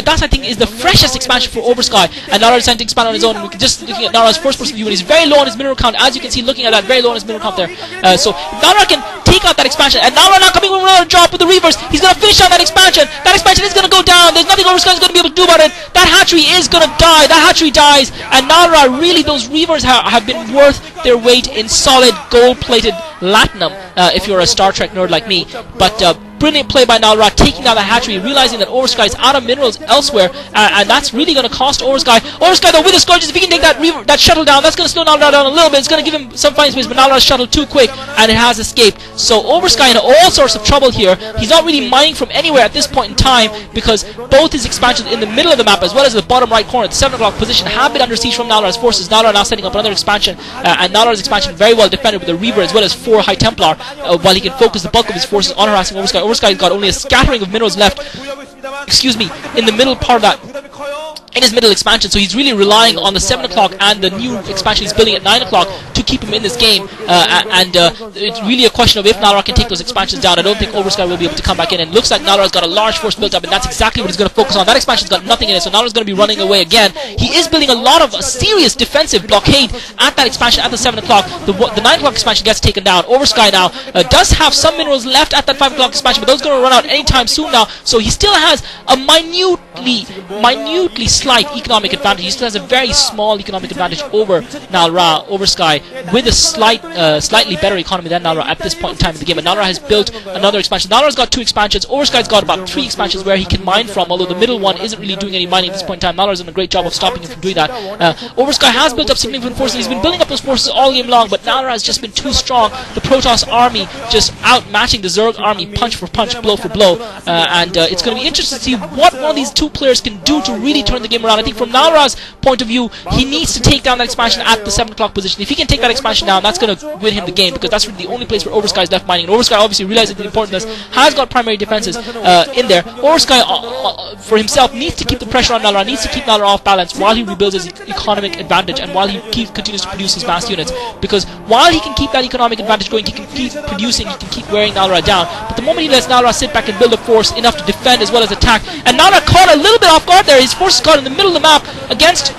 That I think is the freshest expansion for Oversky, and Nara decided to expand on his own. And we can just looking at Nara's first person view, and he's very low on his mineral count, as you can see looking at that, very low on his mineral count there. So if Nara can take out that expansion, and Nara now coming with another drop with the reverse, he's going to finish on that expansion. That expansion is going to go down. There's nothing Oversky is going to be able to do about it. That hatchery is going to die. That hatchery dies, and Nara, really, those reavers have been worth their weight in solid gold-plated latinum, if you're a Star Trek nerd like me. But brilliant play by Nalra, taking down the hatchery, realizing that Oversky is out of minerals elsewhere, and that's really going to cost Oversky. Oversky, though, with the Scourges, if he can take that shuttle down, that's going to slow Nalra down a little bit. It's going to give him some fine space, but Nalra's shuttle too quick, and it has escaped. So Oversky in all sorts of trouble here. He's not really mining from anywhere at this point in time, because both his expansions in the middle of the map, as well as the bottom right corner, the 7 o'clock position, have been under siege from Nalra's forces. Nalra now setting up another expansion, and Nalra's expansion very well defended with a Reaver, as well as 4 High Templar, while he can focus the bulk of his forces on harassing Oversky. Oversky's got only a scattering of minerals left, in the middle part of that, in his middle expansion, so he's really relying on the 7 o'clock and the new expansion he's building at 9 o'clock to keep him in this game, and it's really a question of if Nalra can take those expansions down. I don't think Oversky will be able to come back in, and it looks like Nalra's got a large force built up, and that's exactly what he's going to focus on. That expansion's got nothing in it, so Nalra's going to be running away again. He is building a lot of serious defensive blockade at that expansion at the 7 o'clock. The 9 o'clock expansion gets taken down. Oversky now does have some minerals left at that 5 o'clock expansion, but those are going to run out anytime soon now, so he still has a minutely slight economic advantage. He still has a very small economic advantage over Nalra, Oversky, with a slightly better economy than Nalra at this point in time in the game. And Nalra has built another expansion. Nalra's got 2 expansions. Oversky's got about 3 expansions where he can mine from, although the middle one isn't really doing any mining at this point in time. Nalra's done a great job of stopping him from doing that. Oversky has built up significant forces. He's been building up those forces all game long, but Nalra has just been too strong. The Protoss army just outmatching the Zerg army punch for punch, blow for blow, and it's going to be interesting to see what one of these 2 players can do to really turn the game around. I think from Nalra's point of view, he needs to take down that expansion at the 7 o'clock position. If he can take that expansion down, that's going to win him the game, because that's really the only place where Oversky is left mining. And Oversky obviously realizes the importance, has got primary defenses in there. Oversky, for himself, needs to keep the pressure on Nalra, needs to keep Nalra off balance while he rebuilds his economic advantage, and while he continues to produce his mass units. Because while he can keep that economic advantage going, he can keep producing, he can keep wearing Nalra down. But the moment he lets Nalra sit back and build a force enough to defend as well as attack, and Nalra caught a little bit off guard there. His forces caught in the middle of the map against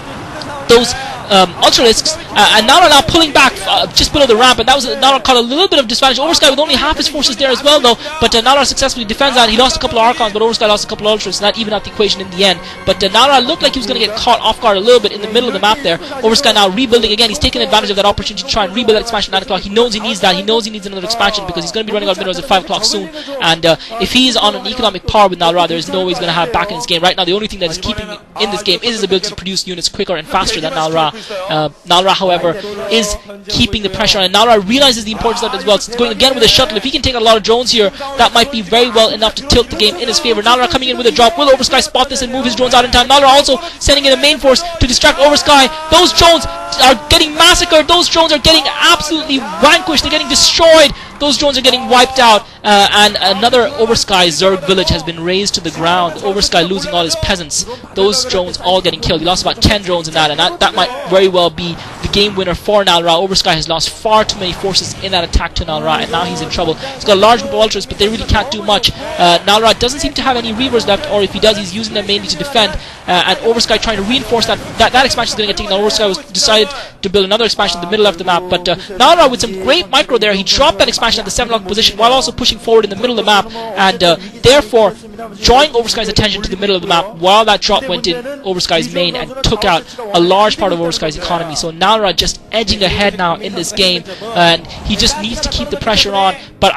those Ultralisks, and Nalra now pulling back just below the ramp, and that was Nalra caught a little bit of disadvantage. Oversky with only half his forces there as well, though, but Nalra successfully defends that. He lost a couple of Archons, but Oversky lost a couple of Ultras, and that evened out the equation in the end. But Nalra looked like he was going to get caught off guard a little bit in the middle of the map there. Oversky now rebuilding again. He's taking advantage of that opportunity to try and rebuild that expansion at 9 o'clock. He knows he needs that. He knows he needs another expansion, because he's going to be running out of minerals at 5 o'clock soon, and if he's on an economic par with Nalra, there's no way he's going to have back in this game. Right now, the only thing that is keeping him in this game is his ability to produce units quicker and faster than Nalra. Nalra, however, is keeping the pressure on, and Nalra realizes the importance of that as well. So it's going again with a shuttle. If he can take a lot of drones here, that might be very well enough to tilt the game in his favor. Nalra coming in with a drop. Will Oversky spot this and move his drones out in time? Nalra also sending in a main force to distract Oversky. Those drones are getting massacred. Those drones are getting absolutely vanquished. They're getting destroyed. Those drones are getting wiped out, and another Oversky Zerg village has been razed to the ground. Oversky losing all his peasants. Those drones all getting killed. He lost about 10 drones in that, and that might very well be the game winner for Nalra. Oversky has lost far too many forces in that attack to Nalra, and now he's in trouble. He's got a large group of Ultras, but they really can't do much. Nalra doesn't seem to have any Reavers left, or if he does, he's using them mainly to defend, and Oversky trying to reinforce that expansion is going to get taken down. Oversky was decided to build another expansion in the middle of the map, but Nalra with some great micro there, he dropped that expansion at the 7 o'clock position while also pushing forward in the middle of the map, and therefore drawing Oversky's attention to the middle of the map while that drop went in Oversky's main and took out a large part of Oversky's economy. So Nalra just edging ahead now in this game, and he just needs to keep the pressure on, but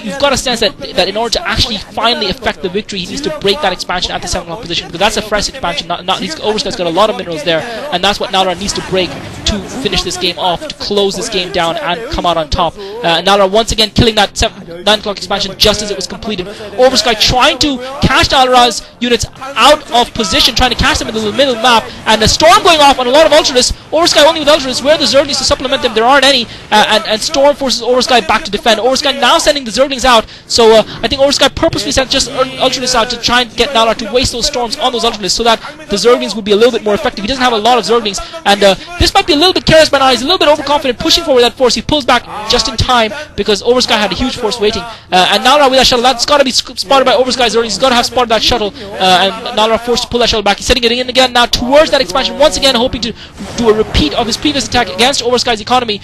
you've got a sense that in order to actually finally affect the victory, he needs to break that expansion at the 7 o'clock position, because that's a fresh expansion. Oversky's got a lot of minerals there, and that's what Nalra needs to break to finish this game off, to close this game down and come out on top. Nalra once again killing that 9 o'clock expansion just as it was completed. Oversky trying to catch Nalra's units out of position, trying to catch them in the middle of the map, and a storm going off on a lot of Ultralists. Oversky only with Ultras. Where are the Zerglings to supplement them? There aren't any. And Storm forces Oversky back to defend. Oversky now sending the Zerglings out. So I think Oversky purposely sent just Ultralists out to try and get Nala to waste those Storms on those Ultralists so that the Zerglings would be a little bit more effective. He doesn't have a lot of Zerglings. And this might be a little bit careless by now. He's a little bit overconfident, pushing forward that force. He pulls back just in time because Oversky had a huge force waiting. And Nala with that shuttle, that's got to be spotted by Oversky's Zerglings. He's got to have spotted that shuttle. And Nala forced to pull that shuttle back. He's setting it in again now towards that expansion, once again hoping to do a repeat of his previous attack against Oversky's economy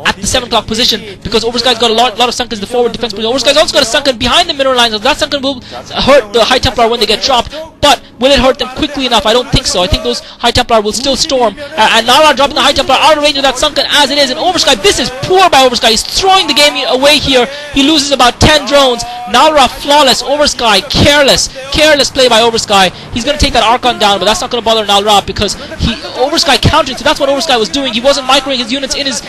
at the 7 o'clock position, because Oversky's got a lot of Sunkens in the forward defense position. Oversky's also got a Sunken behind the mineral lines. That Sunken will hurt the High Templar when they get dropped, but will it hurt them quickly enough? I don't think so. I think those High Templar will still storm, and Nala dropping the High Templar out of range of that Sunken as it is, and Oversky, this is poor by Oversky. He's throwing the game away here. He loses about 10 drones. Nala flawless, Oversky careless play by Oversky. He's going to take that Archon down, but that's not going to bother Nala because Oversky countered, so that's what Oversky was doing. He wasn't microing his units in his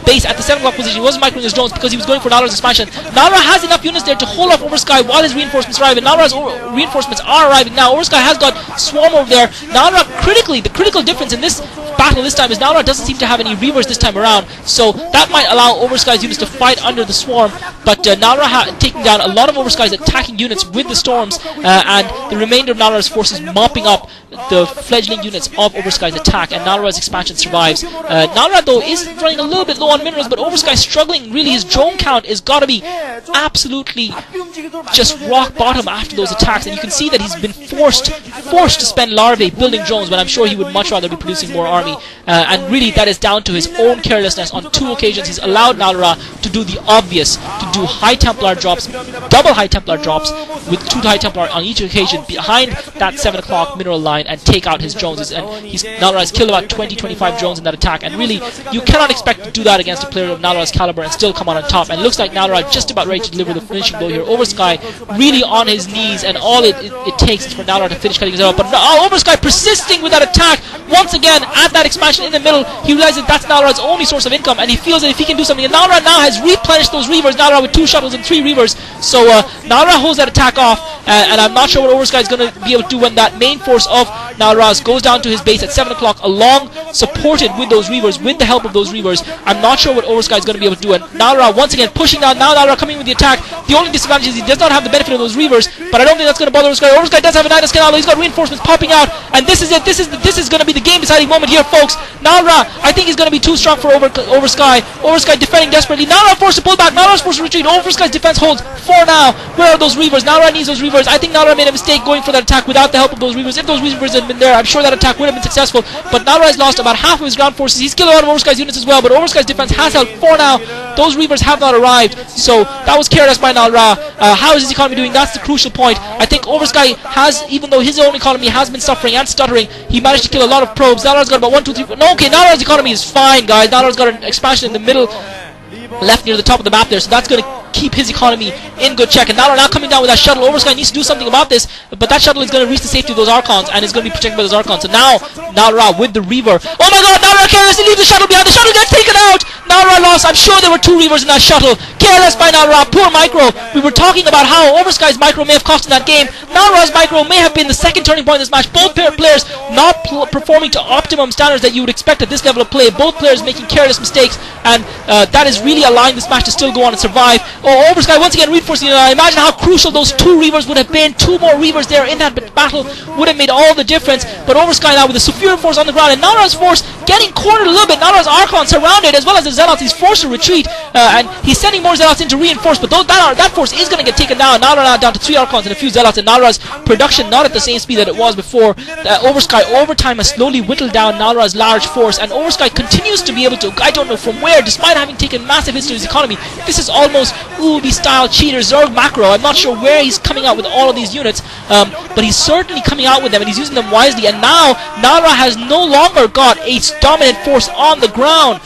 base at the 7 o'clock position. He wasn't microing his drones because he was going for Nala's expansion. Nala has enough units there to hold off Oversky while his reinforcements arrive, and Nala's reinforcements are arriving now. Oversky has got Swarm over there. Nala, the critical difference in this battle this time is Nala doesn't seem to have any Reavers this time around, so that might allow Oversky's units to fight under the Swarm, but Nala taking down a lot of Oversky's attacking units with the Storms, and the remainder of Nala's forces mopping up the fledgling units of Oversky's attack, and Nala's expansion survives. Nala, though, is running a little bit low on minerals, but Oversky struggling. Really, his drone count is got to be absolutely just rock bottom after those attacks, and you can see that he's been forced to spend larvae building drones when I'm sure he would much rather be producing more army, and really that is down to his own carelessness. On 2 occasions he's allowed Nala to do the obvious, to do High Templar drops, double High Templar drops with 2 High Templar on each occasion behind that 7 o'clock mineral line and take out his drones. And Nala has killed about 20-25 drones in that attack, and really you cannot expect to do that against a player of Nala's caliber and still come on top. And it looks like Nala just about ready to deliver the finishing blow here. Oversky really on his knees, and all it takes is for Nala to finish cutting his out. But Oversky persisting with that attack once again at that expansion in the middle. He realizes that's Nala's only source of income, and he feels that if he can do something, and Nala now has replenished those Reavers. Nala with 2 shuttles and 3 Reavers, so Nala holds that attack off, and I'm not sure what Oversky is going to be able to do when that main force of Nala's goes down to his base at 7 o'clock along, supported with those Reavers, with the help of those Reavers. I'm not sure what Oversky is going to be able to do, and Nala once again pushing down. Now Nala coming with the attack. The only disadvantage is he does not have the benefit of those Reavers, but I don't think that's going to bother Oversky. Oversky does have a Nidus Canal. He's got reinforcements popping out, and this is it. This is going to be the game deciding moment here, folks. Nala, I think he's going to be too strong for Oversky. Oversky defending desperately. Nala forced to pull back. Nala's forced to retreat. Oversky's defense holds for now. Where are those Reavers? Nala needs those Reavers. I think Nala made a mistake going for that attack without the help of those Reavers. If those Reavers had been there, I'm sure that attack would have been successful, but Nala has lost about half of his ground forces. He's killed a lot of Oversky's units as well, but Oversky's defense has held for now. Those Reavers have not arrived, so that was careless by Nala. How is his economy doing? That's the crucial point. I think Oversky has, even though his own economy has been suffering and stuttering, he managed to kill a lot of probes. Nala's got about 1, 2, 3, 4. No, okay, Nala's economy is fine, guys. Nala's got an expansion in the middle left near the top of the map there, so that's going to keep his economy in good check. And Nala now coming down with that shuttle. Oversky needs to do something about this, but that shuttle is going to reach the safety of those Archons and is going to be protected by those Archons. So now Nala with the Reaver. Oh my god, Nala carelessly leaves the shuttle behind. The shuttle gets taken out. Nala lost. I'm sure there were 2 Reavers in that shuttle. Careless by Nala. Poor micro. We were talking about how Oversky's micro may have cost in that game. Nala's micro may have been the second turning point in this match. Both players not performing to optimum standards that you would expect at this level of play. Both players making careless mistakes, and that is really allowing this match to still go on and survive. Oh, Oversky once again reinforcing. Imagine how crucial those 2 Reavers would have been. 2 more Reavers there in that battle would have made all the difference. But Oversky now with a superior force on the ground, and Nala's force getting cornered a little bit. Nala's Archon surrounded, as well as the Zealots. He's forced to retreat, and he's sending more Zealots in to reinforce, but that force is going to get taken down. Nala now down to 3 Archons and a few Zealots, and Nala's production not at the same speed that it was before. Oversky over time has slowly whittled down Nala's large force, and Oversky continues to be able to, I don't know from where, despite having taken massive hits to his economy. This is almost Ubi style cheater Zerg macro. I'm not sure where he's coming out with all of these units, but he's certainly coming out with them, and he's using them wisely. And now Nala has no longer got a dominant force on the ground.